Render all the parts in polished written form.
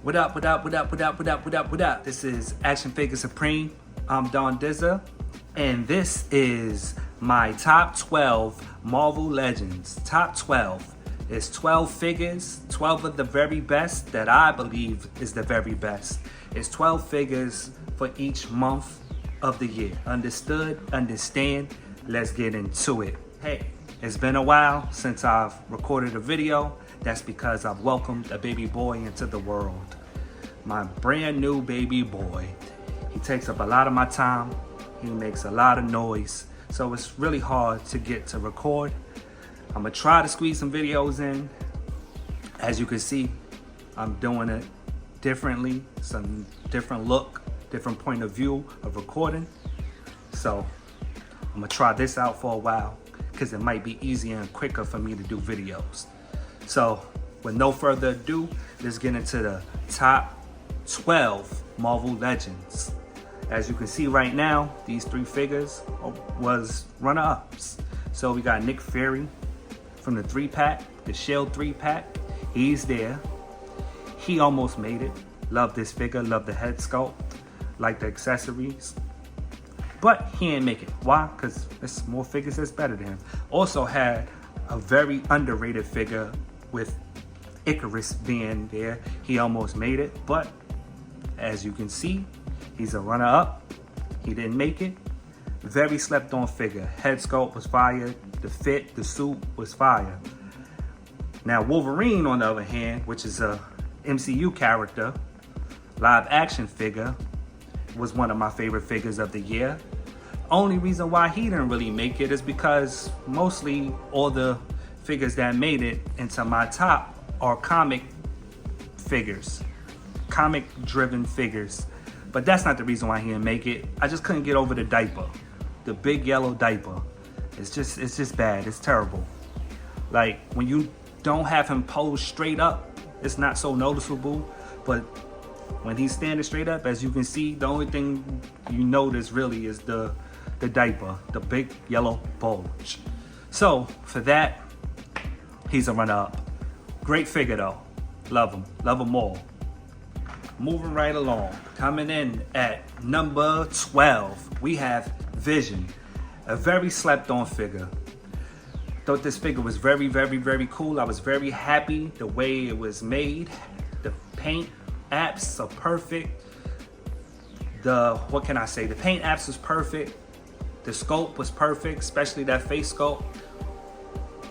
What up, what up, what up, what up, what up, what up, what up? This is Action Figure Supreme. I'm Don Dizza, and this is my top 12 Marvel Legends. Top 12. It's 12 figures, 12 of the very best that I believe is the very best. It's 12 figures for each month of the year. Understood? Understand? Let's get into it. Hey, it's been a while since I've recorded a video. That's because I've welcomed a baby boy into the world. My brand new baby boy. He takes up a lot of my time. He makes a lot of noise. So it's really hard to get to record. I'm gonna try to squeeze some videos in. As you can see, I'm doing it differently. Some different look, different point of view of recording. So I'm gonna try this out for a while because it might be easier and quicker for me to do videos. So with no further ado, let's get into the top 12 Marvel Legends. As you can see right now, these three figures was runner-ups. So we got Nick Fury from the 3-pack, the Shield 3-pack. He's there. He almost made it. Love this figure, love the head sculpt, like the accessories. But he didn't make it. Why? Because there's more figures that's better than him. Also had a very underrated figure with Icarus being there. He almost made it, but as you can see, he's a runner-up. He didn't make it. Very slept on figure. Head sculpt was fire. The fit, the suit was fire. Now Wolverine, on the other hand, which is a MCU character, live action figure, was one of my favorite figures of the year. Only reason why he didn't really make it is because mostly all the figures that made it into my top are comic figures, comic driven figures. But that's not the reason why he didn't make it. I just couldn't get over the diaper, the big yellow diaper. It's just bad. It's terrible. Like when you don't have him posed straight up, it's not so noticeable. But when he's standing straight up, as you can see, the only thing you notice really is the diaper, the big yellow bulge. So for that, he's a runner-up. Great figure though. Love them all. Moving right along, coming in at number 12, we have Vision, a very slept on figure. Thought this figure was very, very, very cool. I was very happy the way it was made. The paint apps are perfect. What can I say? The paint apps was perfect. The sculpt was perfect, especially that face sculpt.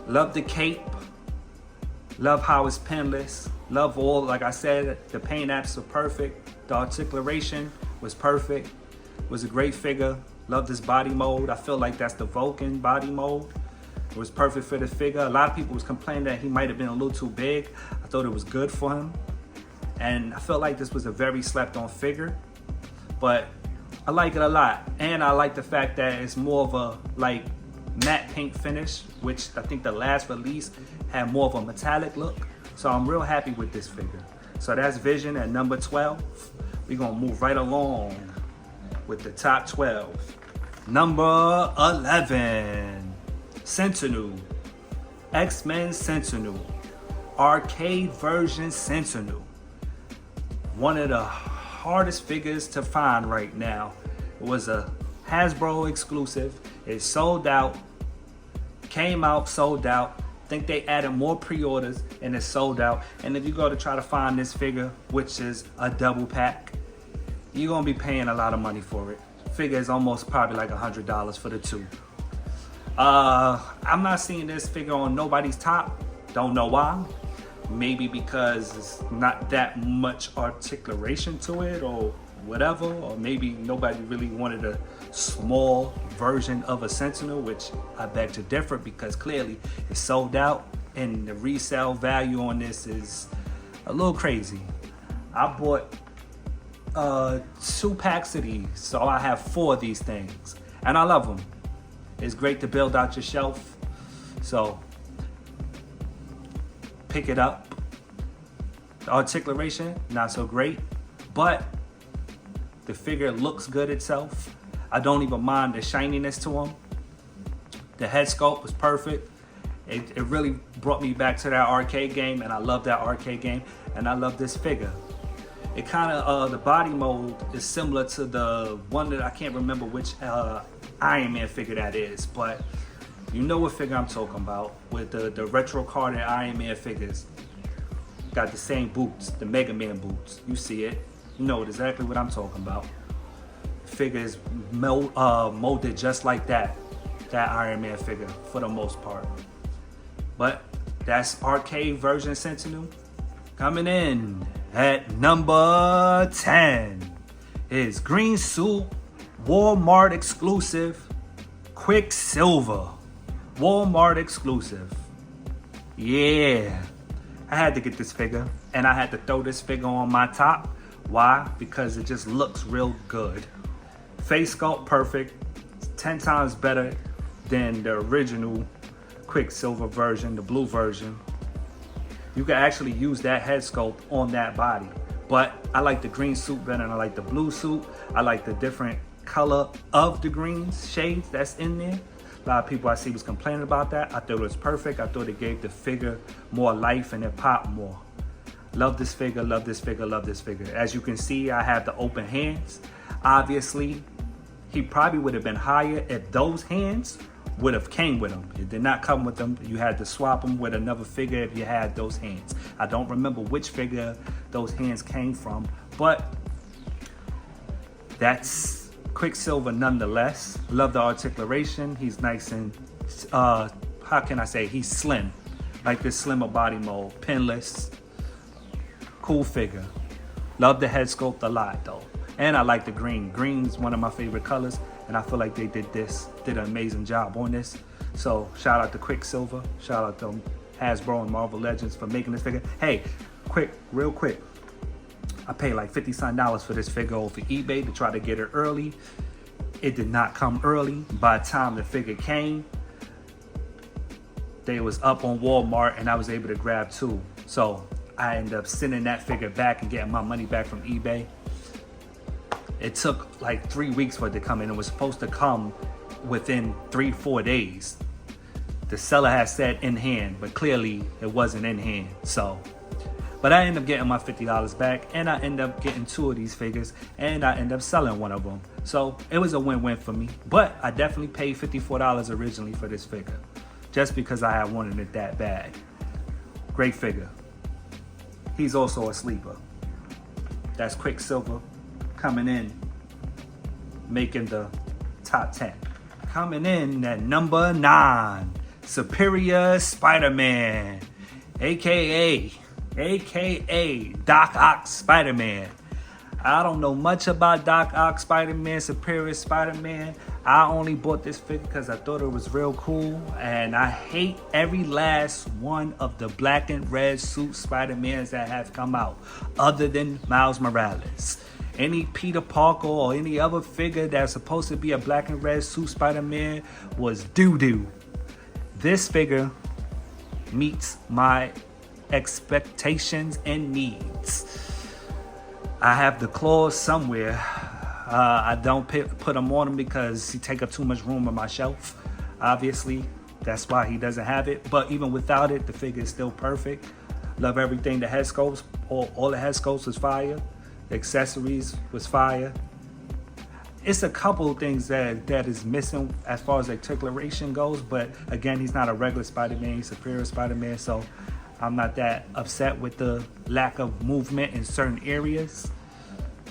Love the cape. Love how it's pinless. Love all, like I said, the paint apps were perfect. The articulation was perfect. It was a great figure. Love this body mold. I feel like that's the Vulcan body mold. It was perfect for the figure. A lot of people was complaining that he might have been a little too big. I thought it was good for him. And I felt like this was a very slept on figure. But I like it a lot. And I like the fact that it's more of a like matte paint finish, which I think the last release had more of a metallic look. So I'm real happy with this figure. So that's Vision at number 12. We're gonna move right along with the top 12. Number 11, Sentinel. X-Men Sentinel. Arcade version Sentinel. One of the hardest figures to find right now. It was a Hasbro exclusive. It sold out, came out, sold out. I think they added more pre-orders and it sold out. And if you go to try to find this figure, which is a double pack, you're gonna be paying a lot of money for it. Figure is almost probably like $100 for the two. I'm not seeing this figure on nobody's top. Don't know why. Maybe because it's not that much articulation to it or whatever, or maybe nobody really wanted a small version of a Sentinel, which I beg to differ because clearly it's sold out and the resale value on this is a little crazy. I bought 2 packs of these, so I have 4 of these things and I love them. It's great to build out your shelf, so pick it up. The articulation, not so great, but the figure looks good itself. I don't even mind the shininess to him. The head sculpt was perfect. It really brought me back to that arcade game, and I love that arcade game, and I love this figure. It kind of, the body mold is similar to the one that I can't remember which Iron Man figure that is, but you know what figure I'm talking about, with the retro carded Iron Man figures. Got the same boots, the Mega Man boots. You see it. You know exactly what I'm talking about. Figure is molded just like that Iron Man figure for the most part. But that's arcade version Stinu. Coming in at number 10 is green suit, Walmart exclusive, Quicksilver. Walmart exclusive. Yeah. I had to get this figure, and I had to throw this figure on my top. Why? Because it just looks real good. Face sculpt perfect. 10 times better than the original Quicksilver version, the blue version. You can actually use that head sculpt on that body. But I like the green suit better than I like the blue suit. I like the different color of the green shades that's in there. A lot of people I see was complaining about that. I thought it was perfect. I thought it gave the figure more life and it popped more. Love this figure, love this figure, love this figure. As you can see, I have the open hands. Obviously, he probably would have been higher if those hands would have came with him. It did not come with them. You had to swap them with another figure if you had those hands. I don't remember which figure those hands came from, but that's Quicksilver nonetheless. Love the articulation. He's nice and, how can I say, he's slim. Like this slimmer body mold, pinless. Cool figure. Love the head sculpt a lot though. And I like the green. Green's one of my favorite colors, and I feel like they did an amazing job on this. So shout out to Quicksilver. Shout out to Hasbro and Marvel Legends for making this figure. Hey, real quick. I paid like $50 for this figure over eBay to try to get it early. It did not come early. By the time the figure came, they was up on Walmart and I was able to grab two. So I ended up sending that figure back and getting my money back from eBay. It took like 3 weeks for it to come in. It was supposed to come within 3-4 days. The seller had said in hand, but clearly it wasn't in hand. So, but I ended up getting my $50 back, and I ended up getting two of these figures, and I ended up selling one of them. So it was a win-win for me. But I definitely paid $54 originally for this figure, just because I had wanted it that bad. Great figure. He's also a sleeper. That's Quicksilver coming in, making the top 10. Coming in at number 9, Superior Spider-Man, aka Doc Ock Spider-Man. I don't know much about Doc Ock Spider-Man, Superior Spider-Man. I only bought this figure because I thought it was real cool, and I hate every last one of the black and red suit Spider-Mans that have come out, other than Miles Morales. Any Peter Parker or any other figure that's supposed to be a black and red suit Spider-Man was doo-doo. This figure meets my expectations and needs. I have the claws somewhere. I don't put them on him because he take up too much room on my shelf. Obviously, that's why he doesn't have it. But even without it, the figure is still perfect. Love everything. The head sculpts, all the head sculpts was fire. The accessories was fire. It's a couple of things that is missing as far as articulation goes. But again, he's not a regular Spider-Man. He's Superior Spider-Man. So I'm not that upset with the lack of movement in certain areas.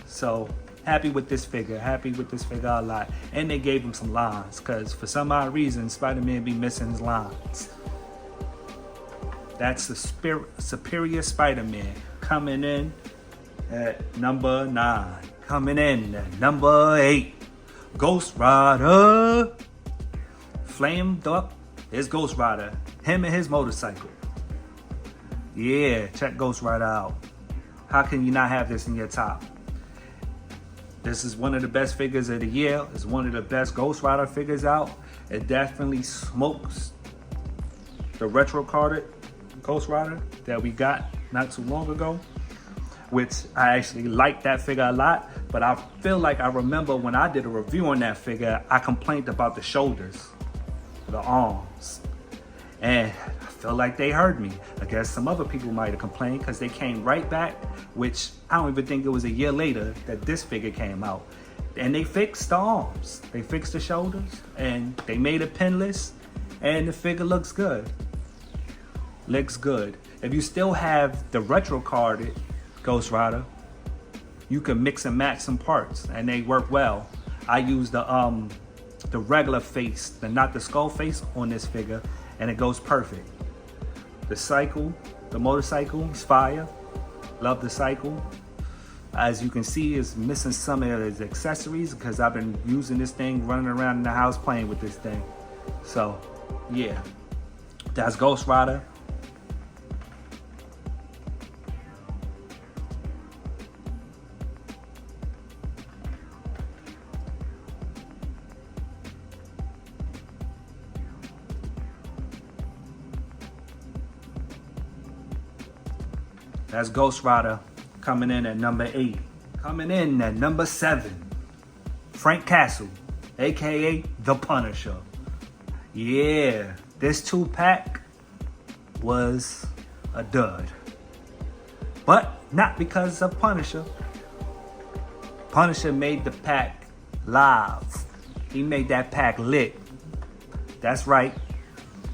So happy with this figure. Happy with this figure a lot. And they gave him some lines, because for some odd reason, Spider-Man be missing his lines. That's the Superior Spider-Man coming in at number 9. Coming in at number 8, Ghost Rider. Flamed up is Ghost Rider. Him and his motorcycle. Yeah, check Ghost Rider out. How can you not have this in your top? This is one of the best figures of the year. It's one of the best Ghost Rider figures out. It definitely smokes the retro carded Ghost Rider that we got not too long ago, which I actually like that figure a lot. But I feel like I remember when I did a review on that figure, I complained about the shoulders, the arms. And I feel like they heard me. I guess some other people might have complained because they came right back, which I don't even think it was a year later that this figure came out. And they fixed the arms, they fixed the shoulders, and they made it pinless, and the figure looks good. Looks good. If you still have the retro carded Ghost Rider, you can mix and match some parts, and they work well. I use the regular face, not the skull face on this figure, and it goes perfect. The motorcycle is fire. Love the cycle. As you can see, it's missing some of its accessories because I've been using this thing, running around in the house playing with this thing. So, yeah, that's Ghost Rider. That's Ghost Rider coming in at number 8. Coming in at number 7, Frank Castle, aka The Punisher. Yeah, this 2-pack was a dud. But not because of Punisher. Punisher made the pack live. He made that pack lit. That's right,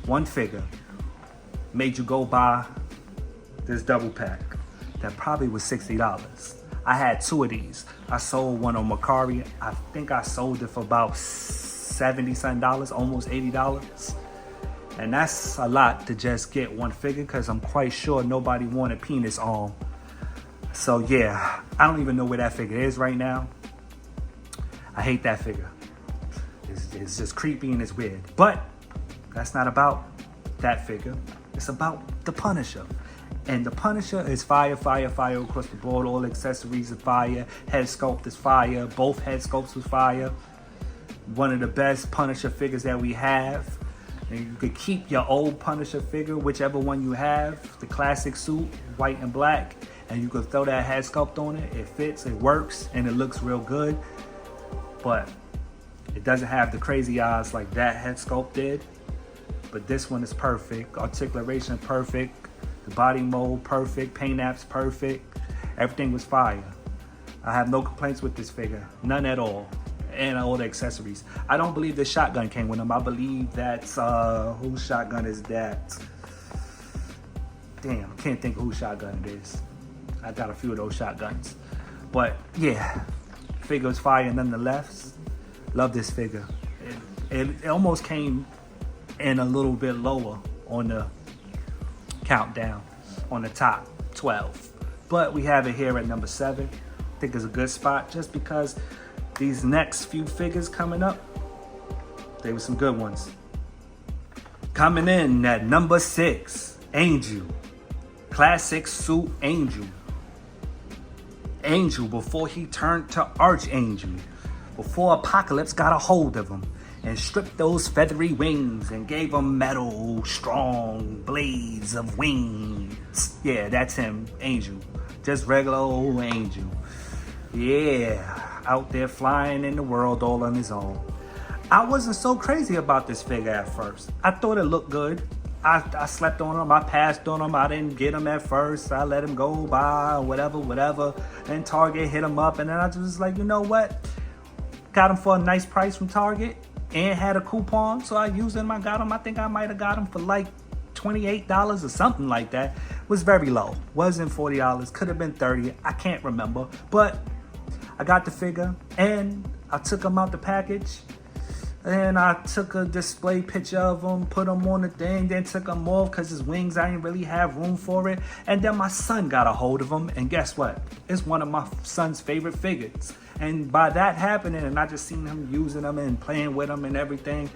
one figure made you go buy this double pack that probably was $60. I had 2 of these. I sold one on Mercari. I think I sold it for about $70 something, almost $80. And that's a lot to just get one figure because I'm quite sure nobody wanted Penis Arm. So yeah, I don't even know where that figure is right now. I hate that figure. It's just creepy and it's weird. But that's not about that figure. It's about the Punisher. And the Punisher is fire, fire, fire across the board. All accessories are fire. Head sculpt is fire. Both head sculpts was fire. One of the best Punisher figures that we have. And you could keep your old Punisher figure, whichever one you have. The classic suit, white and black. And you could throw that head sculpt on it. It fits, it works, and it looks real good. But it doesn't have the crazy eyes like that head sculpt did. But this one is perfect. Articulation perfect. The body mold perfect, paint apps perfect, everything was fire. I have no complaints with this figure, none at all, and all the accessories. I don't believe the shotgun came with them. I believe that's, whose shotgun is that? Damn, I can't think of whose shotgun it is. I got a few of those shotguns. But yeah, figure is fire nonetheless. Love this figure. It almost came in a little bit lower on the countdown on the top 12, but we have it here at number 7. I think it's a good spot just because these next few figures coming up, they were some good ones. Coming in at number 6, Angel, classic suit Angel. Angel before he turned to Archangel, before Apocalypse got a hold of him and stripped those feathery wings and gave him metal, strong blades of wings. Yeah, that's him, Angel. Just regular old Angel. Yeah, out there flying in the world all on his own. I wasn't so crazy about this figure at first. I thought it looked good. I slept on him, I passed on him, I didn't get him at first. I let him go by, whatever. Then Target hit him up, and then I was like, you know what? Got him for a nice price from Target. And had a coupon, so I used him. I got him. I think I might have got him for like $28 or something like that. Was very low. Wasn't $40. Could have been $30. I can't remember. But I got the figure and I took him out the package. And I took a display picture of him, put him on the thing, then took him off because his wings, I didn't really have room for it. And then my son got a hold of him, and guess what? It's one of my son's favorite figures. And by that happening, and I just seen him using them and playing with them and everything,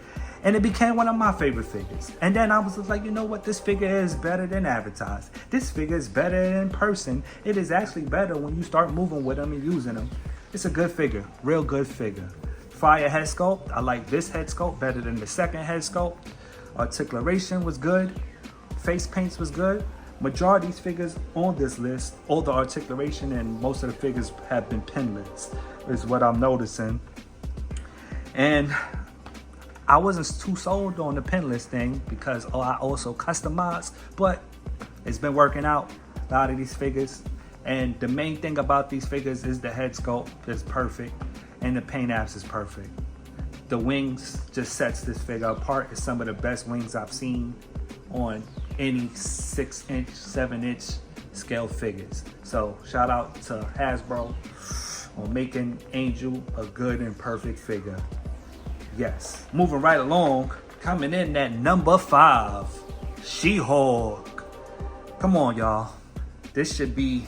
and it became one of my favorite figures. And then I was just like, you know what? This figure is better than advertised. This figure is better in person. It is actually better when you start moving with them and using them. It's a good figure, real good figure. Fire head sculpt. I like this head sculpt better than the second head sculpt. Articulation was good. Face paints was good. Majority of these figures on this list, all the articulation and most of the figures have been pinless, is what I'm noticing. And I wasn't too sold on the pinless thing because I also customize, but it's been working out, a lot of these figures. And the main thing about these figures is the head sculpt is perfect and the paint apps is perfect. The wings just sets this figure apart. It's some of the best wings I've seen on any 6-inch, 7-inch scale figures. So shout out to Hasbro on making Angel a good and perfect figure. Yes. Moving right along, coming in at number 5, She-Hulk. Come on, y'all. This should be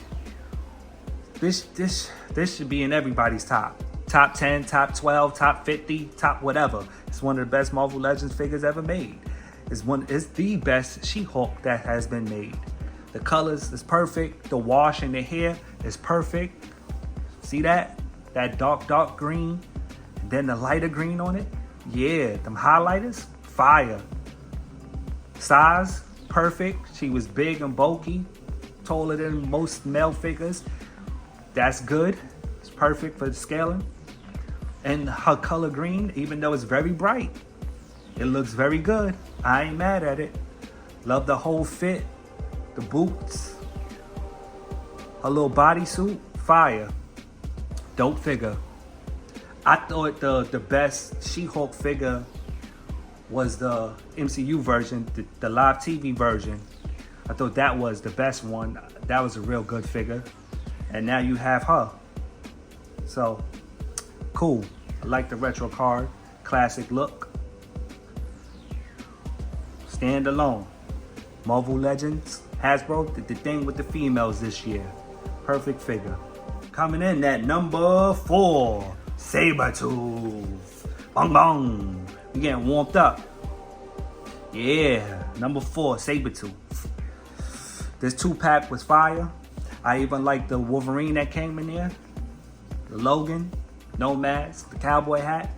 in everybody's top 10, top 12, top 50, top whatever. It's one of the best Marvel Legends figures ever made. It's the best She-Hulk that has been made. The colors is perfect. The wash in the hair is perfect. See that? That dark green, and then the lighter green on it. Yeah, them highlighters, fire. Size, perfect. She was big and bulky, taller than most male figures. That's good. It's perfect for scaling. And her color green, even though it's very bright, it looks very good. I ain't mad at it. Love the whole fit, the boots, her little bodysuit, fire. Dope figure. I thought the best She-Hulk figure was the MCU version, the live TV version. I thought that was the best one. That was a real good figure. And now you have her. So, cool. I like the retro card. Classic look. Stand alone. Marvel Legends. Hasbro did the thing with the females this year. Perfect figure. Coming in at number 4, Sabertooth. Bong bong. We getting warmed up. Yeah, number 4, Sabertooth. This 2-pack was fire. I even like the Wolverine that came in there. The Logan, no mask, the cowboy hat.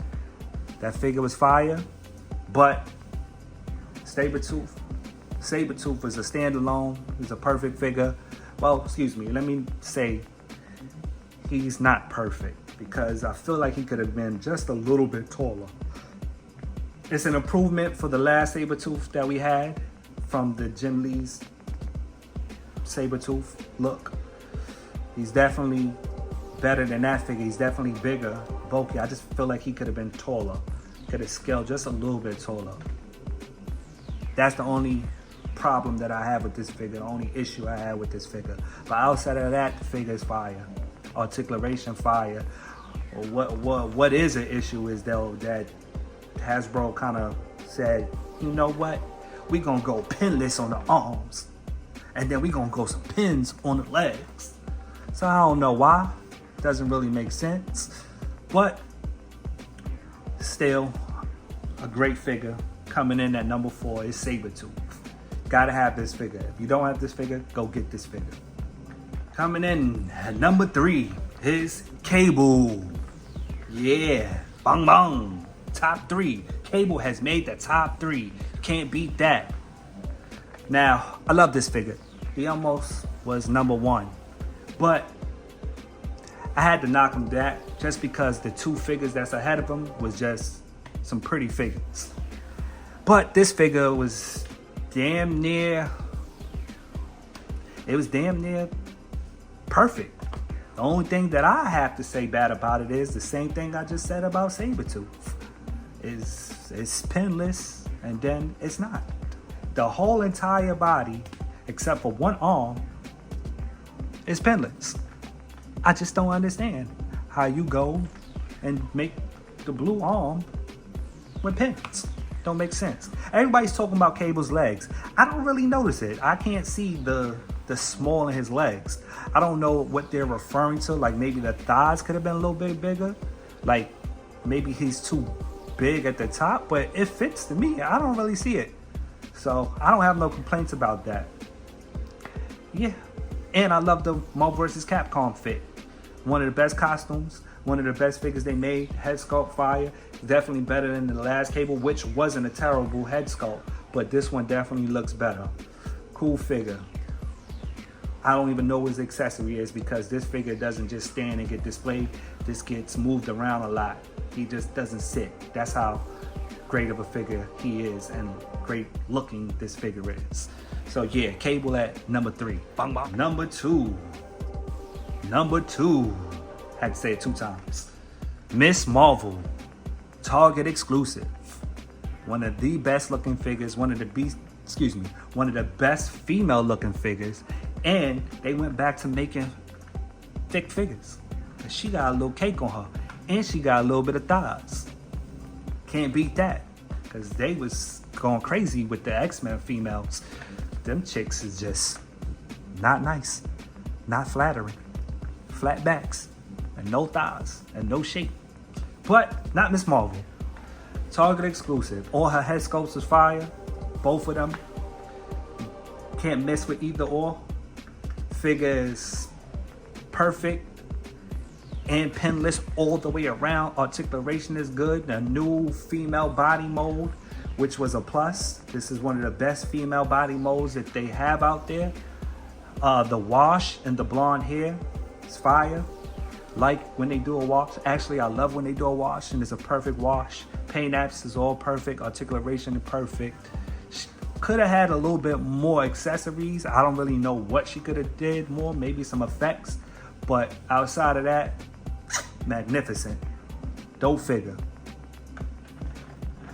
That figure was fire. But Sabertooth is a standalone. He's a perfect figure. Well, excuse me, let me say he's not perfect because I feel like he could have been just a little bit taller. It's an improvement for the last Sabertooth that we had from the Jim Lee's Sabertooth look. He's definitely better than that figure. He's definitely bigger, bulky. I just feel like he could have been taller. Could have scaled just a little bit taller. That's the only problem that I have with this figure, the only issue I have with this figure. But outside of that, the figure is fire. Articulation fire. What is an issue is though that Hasbro kind of said, you know what? We gonna go pinless on the arms, and then we gonna go some pins on the legs. So I don't know why. Doesn't really make sense, but still a great figure. Coming in at number 4 is Sabertooth. Gotta have this figure. If you don't have this figure, go get this figure. Coming in at number 3 is Cable. Yeah, bang bang. Top 3. Cable has made the top 3. Can't beat that. Now, I love this figure. He almost was number 1, but I had to knock him back just because the 2 figures that's ahead of him was just some pretty figures. But this figure was damn near perfect. The only thing that I have to say bad about it is the same thing I just said about Sabertooth. It's pinless, and then it's not. The whole entire body, except for one arm, is pinless. I just don't understand how you go and make the blue arm with pins. Don't make sense. Everybody's talking about Cable's legs. I don't really notice it. I can't see the small in his legs. I don't know what they're referring to. Like maybe the thighs could have been a little bit bigger. Like maybe he's too big at the top, but it fits to me. I don't really see it. So I don't have no complaints about that. Yeah. And I love the Marvel vs. Capcom fit. One of the best costumes. One of the best figures they made. Head sculpt fire. Definitely better than the last Cable, which wasn't a terrible head sculpt. But this one definitely looks better. Cool figure. I don't even know what his accessory is because this figure doesn't just stand and get displayed. This gets moved around a lot. He just doesn't sit. That's how great of a figure he is and great looking this figure is. So yeah, Cable at number 3. Bang, bang. Number two, had to say it 2 times. Miss Marvel, Target exclusive. One of the best looking figures, one of the best female looking figures, and they went back to making thick figures. She got a little cake on her, and she got a little bit of thighs. Can't beat that, because they was going crazy with the X-Men females. Them chicks is just not nice, not flattering. Flat backs, and no thighs, and no shape. But not Miss Marvel. Target exclusive. All her head sculpts is fire. Both of them. Can't mess with either or. Figure is perfect and pinless all the way around. Articulation is good. The new female body mold, which was a plus. This is one of the best female body molds that they have out there. The wash and the blonde hair is fire. Like when they do a wash. Actually, I love when they do a wash, and it's a perfect wash. Paint apps is all perfect. Articulation is perfect. Could have had a little bit more accessories. I don't really know what she could have did more. Maybe some effects. But outside of that, magnificent. Dope figure.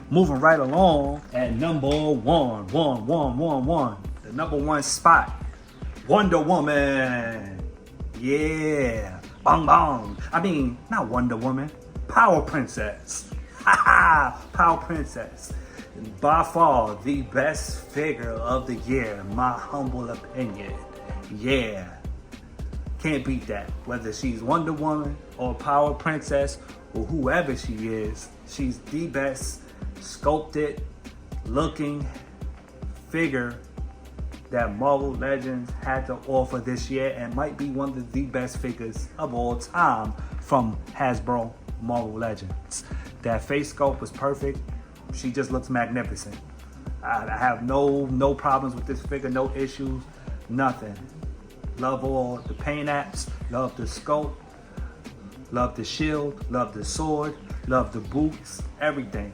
Moving right along at number one. The number 1 spot. Wonder Woman. Yeah. Bang bang. I mean, not Wonder Woman. Power Princess. Power Princess. By far the best figure of the year, my humble opinion. Yeah. Can't beat that. Whether she's Wonder Woman or Power Princess or whoever she is, she's the best sculpted looking figure that Marvel Legends had to offer this year, and might be one of the best figures of all time from Hasbro Marvel Legends. That face sculpt was perfect. She just looks magnificent. I have no problems with this figure, no issues, nothing. Love all the paint apps, love the sculpt, love the shield, love the sword, love the boots, everything.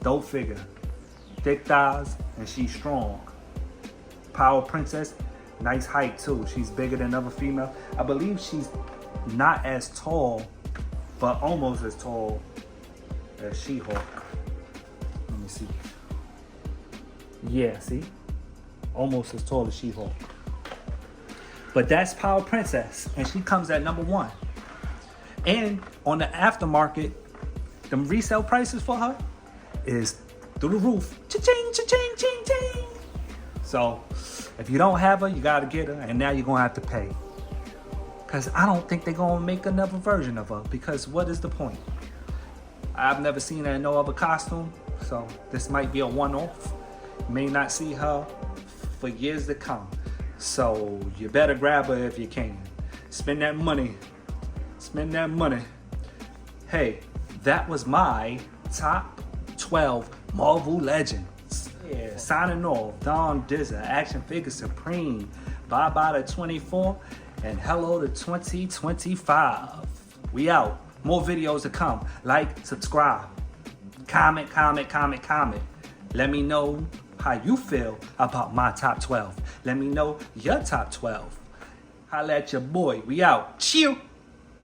Dope figure. Thick thighs, and she's strong. Power Princess, nice height too. She's bigger than other female. I believe she's not as tall, but almost as tall as She-Hulk. Let me see. Yeah, see? Almost as tall as She-Hulk. But that's Power Princess, and she comes at number 1. And on the aftermarket, the resale prices for her is through the roof. Cha-ching, cha-ching, ching, ching. So if you don't have her, you gotta get her, and now you're gonna have to pay. Cause I don't think they're gonna make another version of her, because what is the point? I've never seen her in no other costume, so this might be a one-off. You may not see her for years to come. So you better grab her if you can. Spend that money. Spend that money. Hey, that was my top 12 Marvel Legends. Yeah, signing off. Don Dizza, Action Figure Supreme. Bye-bye to 24 and hello to 2025. We out. More videos to come. Like, subscribe. Comment. Let me know how you feel about my top 12. Let me know your top 12. Holla at your boy. We out. Cheer.